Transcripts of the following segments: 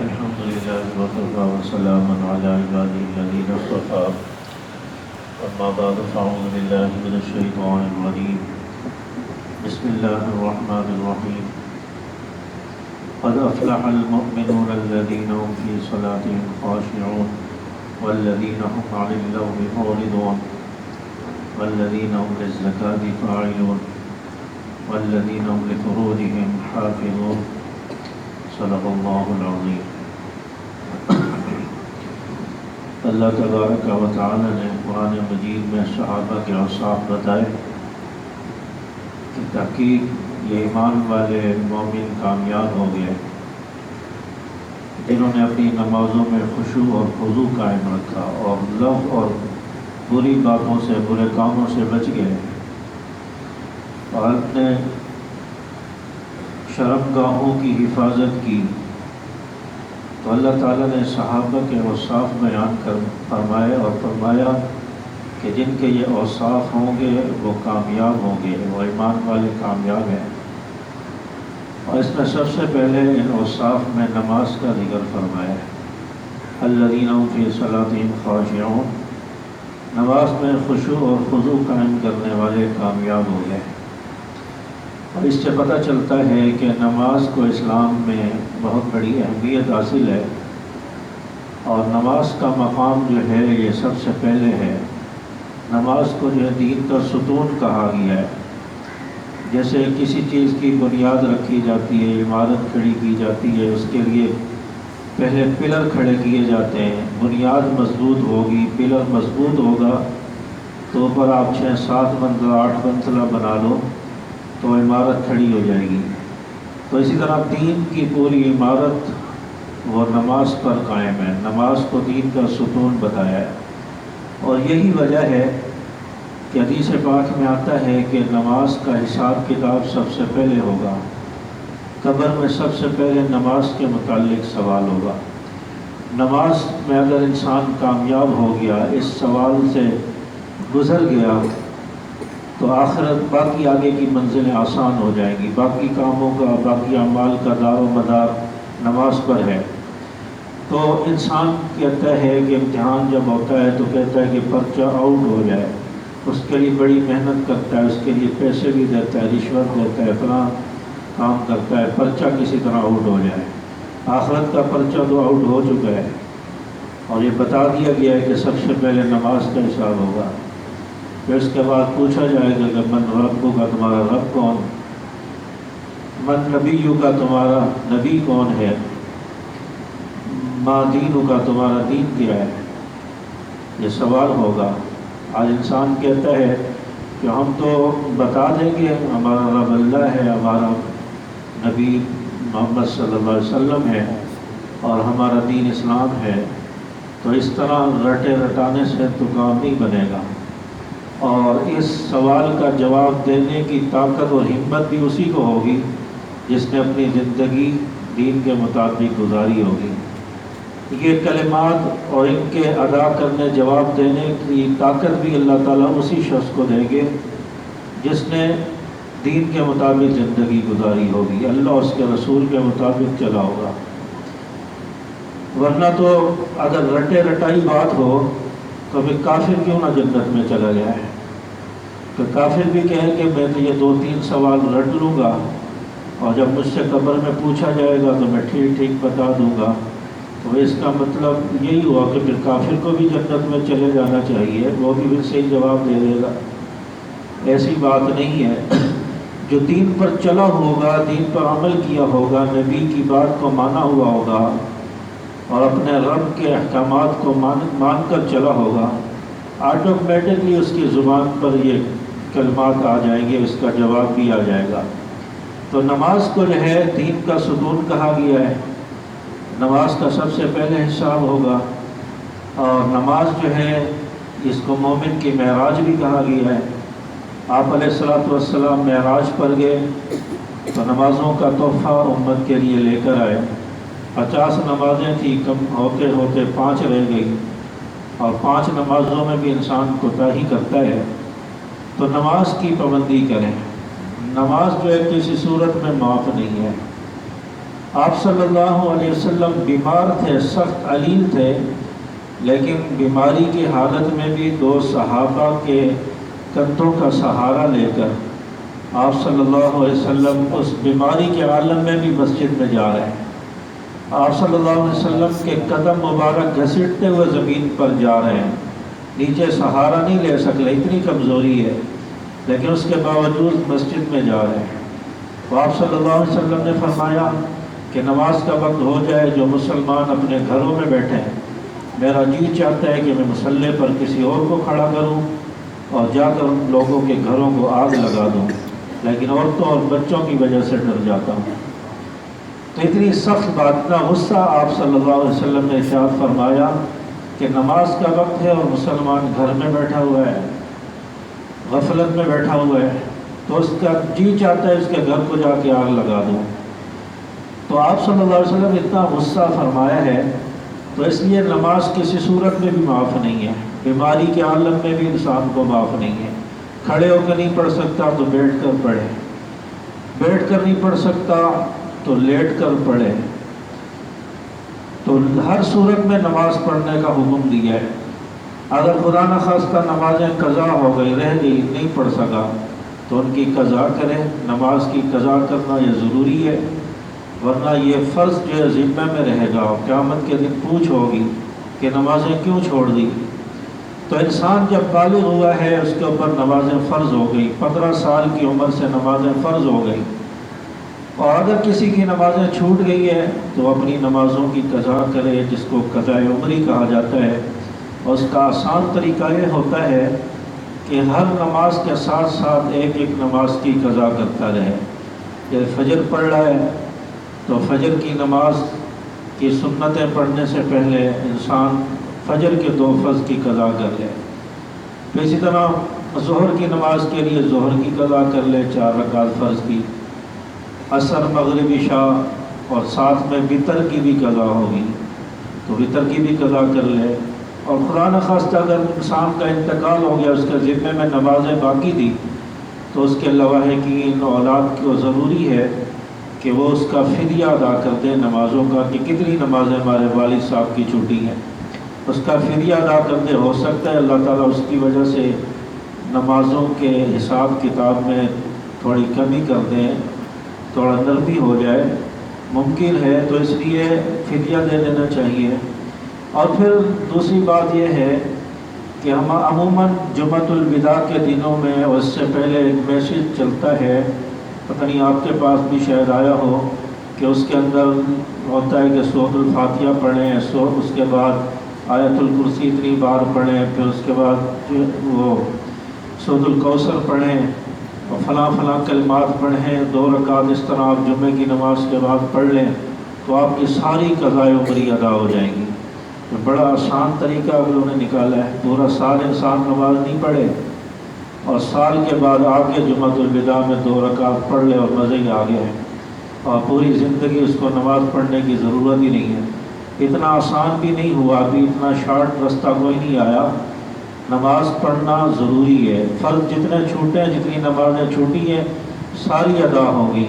الحمد لله وكفى وسلام على عباده الذين اصطفى أما بعد فأعوذ بالله من الشيطان الرجيم بسم الله الرحمن الرحيم قد أفلح المؤمنون الذين هم في صلاتهم خاشعون والذين هم عن اللغو معرضون والذين هم للزكاة فاعلون والذين هم لفروجهم حافظون صدق اللہ العظیم۔ اللہ تبارک و تعالی نے قرآن مجید میں صحابہ کے اوصاف بتائے کہ تحقیق یہ ایمان والے مومن کامیاب ہو گئے جنہوں نے اپنی نمازوں میں خشوع اور خضوع قائم رکھا اور لغو اور بری باتوں سے برے کاموں سے بچ گئے اور اپنے شرمگاہوں کی حفاظت کی۔ تو اللہ تعالیٰ نے صحابہ کے اوصاف بیان کر فرمائے اور فرمایا کہ جن کے یہ اوصاف ہوں گے وہ کامیاب ہوں گے، وہ ایمان والے کامیاب ہیں۔ اور اس میں سب سے پہلے ان اوصاف میں نماز کا ذکر فرمایا ہے۔ الذین هم فی صلاتهم خاشعون، نماز میں خشوع اور خضوع قائم کرنے والے کامیاب ہو گئے۔ اور اس سے پتہ چلتا ہے کہ نماز کو اسلام میں بہت بڑی اہمیت حاصل ہے، اور نماز کا مقام جو ہے یہ سب سے پہلے ہے۔ نماز کو جو ہے دین کا ستون کہا گیا ہے۔ جیسے کسی چیز کی بنیاد رکھی جاتی ہے، عمارت کھڑی کی جاتی ہے، اس کے لیے پہلے پلر کھڑے کیے جاتے ہیں۔ بنیاد مضبوط ہوگی، پلر مضبوط ہوگا تو اوپر آپ 6-7 منزلہ 8 منزلہ بنا لو تو عمارت کھڑی ہو جائے گی۔ تو اسی طرح دین کی پوری عمارت وہ نماز پر قائم ہے۔ نماز کو دین کا ستون بتایا ہے، اور یہی وجہ ہے کہ حدیث پاک میں آتا ہے کہ نماز کا حساب کتاب سب سے پہلے ہوگا۔ قبر میں سب سے پہلے نماز کے متعلق سوال ہوگا۔ نماز میں اگر انسان کامیاب ہو گیا، اس سوال سے گزر گیا، تو آخرت باقی آگے کی منزلیں آسان ہو جائیں گی۔ باقی کاموں کا، باقی اعمال کا دار و مدار نماز پر ہے۔ تو انسان کہتا ہے کہ امتحان جب ہوتا ہے تو کہتا ہے کہ پرچہ آؤٹ ہو جائے، اس کے لیے بڑی محنت کرتا ہے، اس کے لیے پیسے بھی دیتا ہے، رشوت دیتا ہے، فلاں کام کرتا ہے، پرچہ کسی طرح آؤٹ ہو جائے۔ آخرت کا پرچہ تو آؤٹ ہو چکا ہے، اور یہ بتا دیا گیا ہے کہ سب سے پہلے نماز کا حساب ہوگا۔ پھر اس کے بعد پوچھا جائے گا کہ من ربو کا، تمہارا رب کون؟ من نبیو کا، تمہارا نبی کون ہے؟ ما دینو کا، تمہارا دین کیا ہے؟ یہ سوال ہوگا۔ آج انسان کہتا ہے کہ ہم تو بتا دیں گے، ہمارا رب اللہ ہے، ہمارا نبی محمد صلی اللہ علیہ وسلم ہے، اور ہمارا دین اسلام ہے۔ تو اس طرح رٹے رٹانے سے تو کام نہیں بنے گا، اور اس سوال کا جواب دینے کی طاقت اور ہمت بھی اسی کو ہوگی جس نے اپنی زندگی دین کے مطابق گزاری ہوگی۔ یہ کلمات اور ان کے ادا کرنے، جواب دینے کی طاقت بھی اللہ تعالیٰ اسی شخص کو دیں گے جس نے دین کے مطابق زندگی گزاری ہوگی، اللہ اس کے رسول کے مطابق چلا ہوگا۔ ورنہ تو اگر رٹے رٹائی بات ہو تو پھر کافر کیوں نہ جنت میں چلا جائے؟ تو کافر بھی کہے کہ میں تو یہ 2-3 سوال رٹ لوں گا، اور جب مجھ سے قبر میں پوچھا جائے گا تو میں ٹھیک ٹھیک بتا دوں گا۔ تو اس کا مطلب یہی ہوا کہ پھر کافر کو بھی جنت میں چلے جانا چاہیے، وہ بھی پھر صحیح جواب دے دے گا۔ ایسی بات نہیں ہے۔ جو دین پر چلا ہوگا، دین پر عمل کیا ہوگا، نبی کی بات کو مانا ہوا ہوگا، اور اپنے رب کے احکامات کو مان کر چلا ہوگا، آٹومیٹکلی اس کی زبان پر یہ کلمات آ جائیں گے، اس کا جواب بھی آ جائے گا۔ تو نماز کو جو ہے دین کا ستون کہا گیا ہے۔ نماز کا سب سے پہلے حساب ہوگا، اور نماز جو ہے اس کو مومن کی معراج بھی کہا گیا ہے۔ آپ علیہ السلام معراج پر گئے تو نمازوں کا تحفہ امت کے لیے لے کر آئے۔ 50 نمازیں تھیں، کم ہوتے ہوتے 5 رہ گئی، اور 5 نمازوں میں بھی انسان کوتاہی کرتا ہے۔ تو نماز کی پابندی کریں۔ نماز جو ہے کسی صورت میں معاف نہیں ہے۔ آپ صلی اللہ علیہ وسلم بیمار تھے، سخت علیل تھے، لیکن بیماری کی حالت میں بھی دو صحابہ کے کندھوں کا سہارا لے کر آپ صلی اللہ علیہ وسلم اس بیماری کے عالم میں بھی مسجد میں جا رہے ہیں۔ آپ صلی اللہ علیہ وسلم کے قدم مبارک گھسیٹتے ہوئے زمین پر جا رہے ہیں، نیچے سہارا نہیں لے سکتے، اتنی کمزوری ہے، لیکن اس کے باوجود مسجد میں جا رہے ہیں۔ تو آپ صلی اللہ علیہ وسلم نے فرمایا کہ نماز کا وقت ہو جائے، جو مسلمان اپنے گھروں میں بیٹھے ہیں، میرا جی چاہتا ہے کہ میں مصلی پر کسی اور کو کھڑا کروں اور جا کر ان لوگوں کے گھروں کو آگ لگا دوں، لیکن عورتوں اور بچوں کی وجہ سے ڈر جاتا ہوں۔ تو اتنی سخت بات، اتنا غصہ آپ صلی اللہ علیہ وسلم نے ارشاد فرمایا کہ نماز کا وقت ہے اور مسلمان گھر میں بیٹھا ہوا ہے، غفلت میں بیٹھا ہوا ہے، تو اس کا جی چاہتا ہے اس کے گھر کو جا کے آگ لگا دوں۔ تو آپ صلی اللہ علیہ وسلم اتنا غصہ فرمایا ہے، تو اس لیے نماز کسی صورت میں بھی معاف نہیں ہے، بیماری کے عالم میں بھی انسان کو معاف نہیں ہے۔ کھڑے ہو کے نہیں پڑھ سکتا تو بیٹھ کر پڑھے، بیٹھ کر نہیں پڑھ سکتا تو لیٹ کر پڑھے۔ تو ہر صورت میں نماز پڑھنے کا حکم دیا ہے۔ اگر خدا نخواستہ نمازیں قضا ہو گئی، رہ گئی، نہیں پڑھ سکا تو ان کی قضا کرے۔ نماز کی قضا کرنا یہ ضروری ہے، ورنہ یہ فرض جو ہے ذمہ میں رہے گا اور قیامت کے دن پوچھ ہوگی کہ نمازیں کیوں چھوڑ دی۔ تو انسان جب بالغ ہوا ہے، اس کے اوپر نمازیں فرض ہو گئی، 15 سال کی عمر سے نمازیں فرض ہو گئی، اور اگر کسی کی نمازیں چھوٹ گئی ہے تو اپنی نمازوں کی قضا کرے، جس کو قضاء عمری کہا جاتا ہے۔ اور اس کا آسان طریقہ یہ ہوتا ہے کہ ہر نماز کے ساتھ ساتھ ایک ایک نماز کی قضا کرتا رہے۔ جیسے فجر پڑھ رہا ہے تو فجر کی نماز کی سنتیں پڑھنے سے پہلے انسان فجر کے 2 فرض کی قضا کر لے، پھر اسی طرح ظہر کی نماز کے لیے ظہر کی قضا کر لے، 4 رکعت فرض کی، عصر، مغرب، عشاء، اور ساتھ میں وتر کی بھی قضا ہوگی تو وتر کی بھی قضا کر لے۔ اور خدا نخواستہ اگر انسان کا انتقال ہو گیا، اس کے ذمے میں نمازیں باقی تھی، تو اس کے لواحقین اولاد کو ضروری ہے کہ وہ اس کا فدیہ ادا کر دیں نمازوں کا، کہ کتنی نمازیں ہمارے والد صاحب کی چھوٹی ہیں، اس کا فدیہ ادا کر دے۔ ہو سکتا ہے اللہ تعالیٰ اس کی وجہ سے نمازوں کے حساب کتاب میں تھوڑی کمی کر دیں، تھوڑا نرمی ہو جائے، ممکن ہے، تو اس لیے فدیہ دے دینا چاہیے۔ اور پھر دوسری بات یہ ہے کہ ہم عموماً جمعۃ الوداع کے دنوں میں، اور اس سے پہلے ایک میسیج چلتا ہے، پتہ نہیں آپ کے پاس بھی شاید آیا ہو، کہ اس کے اندر ہوتا ہے کہ سورۃ الفاتحہ پڑھیں، اس کے بعد آیت الکرسی اتنی بار پڑھیں، پھر اس کے بعد وہ سورۃ الکوثر پڑھیں، اور فلاں فلاں کلمات پڑھیں، 2 رکعت اس طرح آپ جمعے کی نماز کے بعد پڑھ لیں تو آپ کی ساری قضائے عمری ادا ہو جائیں گی۔ تو بڑا آسان طریقہ آپ لوگوں نے نکالا ہے، پورا سال انسان نماز نہیں پڑھے اور سال کے بعد آ کے جمعۃ الوداع میں 2 رکعت پڑھ لے اور مزے ہی آ گئے ہیں، اور پوری زندگی اس کو نماز پڑھنے کی ضرورت ہی نہیں ہے۔ اتنا آسان بھی نہیں ہوا، ابھی اتنا شارٹ رستہ کوئی نہیں آیا۔ نماز پڑھنا ضروری ہے، فرض جتنے چھوٹے ہیں، جتنی نمازیں چھوٹی ہیں، ساری ادا ہوگی۔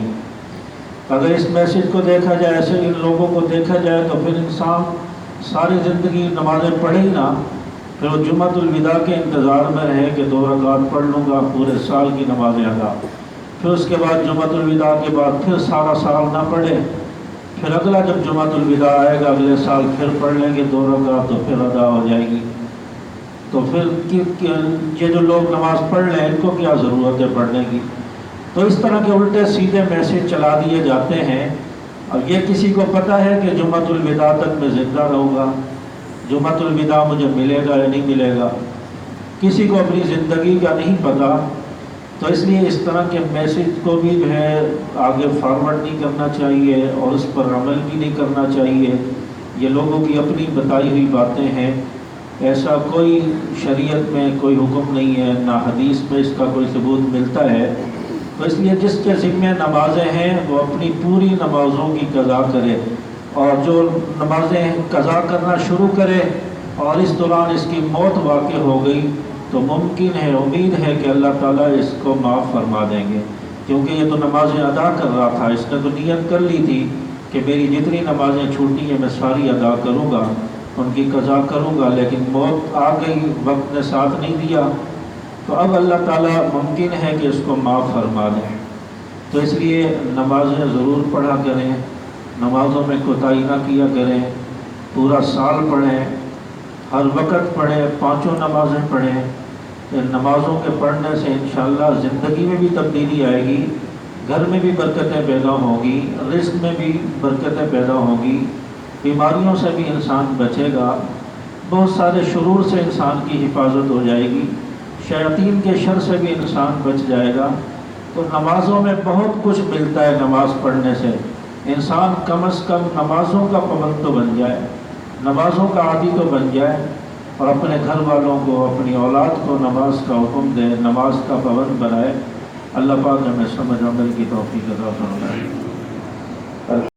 اگر اس میسیج کو دیکھا جائے، ایسے ان لوگوں کو دیکھا جائے، تو پھر انسان ساری زندگی نمازیں پڑھے ہی نہ، پھر وہ جمعۃ الوداع کے انتظار میں رہے کہ 2 رکعت پڑھ لوں گا، پورے سال کی نمازیں ادا، پھر اس کے بعد جمعۃ الوداع کے بعد پھر سارا سال نہ پڑھے، پھر اگلا جب جمعۃ الوداع آئے گا اگلے سال پھر پڑھ لیں گے 2 رکعت، تو پھر ادا ہو جائے گی۔ تو پھر یہ جو لوگ نماز پڑھ لیں، ان کو کیا ضرورت ہے پڑھنے کی؟ تو اس طرح کے الٹے سیدھے میسیج چلا دیے جاتے ہیں۔ اب یہ کسی کو پتہ ہے کہ جمعۃ الوداع تک میں زندہ رہوں گا، جمعۃ الوداع مجھے ملے گا یا نہیں ملے گا؟ کسی کو اپنی زندگی کا نہیں پتہ، تو اس لیے اس طرح کے میسیج کو بھی جو ہے آگے فارورڈ نہیں کرنا چاہیے اور اس پر عمل بھی نہیں کرنا چاہیے۔ یہ لوگوں کی اپنی بتائی ہوئی باتیں ہیں، ایسا کوئی شریعت میں کوئی حکم نہیں ہے، نہ حدیث میں اس کا کوئی ثبوت ملتا ہے۔ تو اس لیے جس کے ذمہ نمازیں ہیں وہ اپنی پوری نمازوں کی قضا کرے، اور جو نمازیں قضا کرنا شروع کرے اور اس دوران اس کی موت واقع ہو گئی تو ممکن ہے، امید ہے کہ اللہ تعالیٰ اس کو معاف فرما دیں گے، کیونکہ یہ تو نمازیں ادا کر رہا تھا، اس نے تو نیت کر لی تھی کہ میری جتنی نمازیں چھوٹی ہیں میں ساری ادا کروں گا، ان کی قضا کروں گا، لیکن موت آ گئی، وقت نے ساتھ نہیں دیا، تو اب اللہ تعالیٰ ممکن ہے کہ اس کو معاف فرما دیں۔ تو اس لیے نمازیں ضرور پڑھا کریں، نمازوں میں کوتاہی نہ کیا کریں، پورا سال پڑھیں، ہر وقت پڑھیں، پانچوں نمازیں پڑھیں۔ ان نمازوں کے پڑھنے سے انشاءاللہ زندگی میں بھی تبدیلی آئے گی، گھر میں بھی برکتیں پیدا ہوں گی، رزق میں بھی برکتیں پیدا ہوں گی، بیماریوں سے بھی انسان بچے گا، بہت سارے شرور سے انسان کی حفاظت ہو جائے گی، شیاطین کے شر سے بھی انسان بچ جائے گا۔ تو نمازوں میں بہت کچھ ملتا ہے، نماز پڑھنے سے انسان کم از کم نمازوں کا پابند تو بن جائے، نمازوں کا عادی تو بن جائے، اور اپنے گھر والوں کو، اپنی اولاد کو نماز کا حکم دے، نماز کا پابند بنائے۔ اللہ پاک ہمیں سمجھ عمل کی توفیق عطا فرمائے۔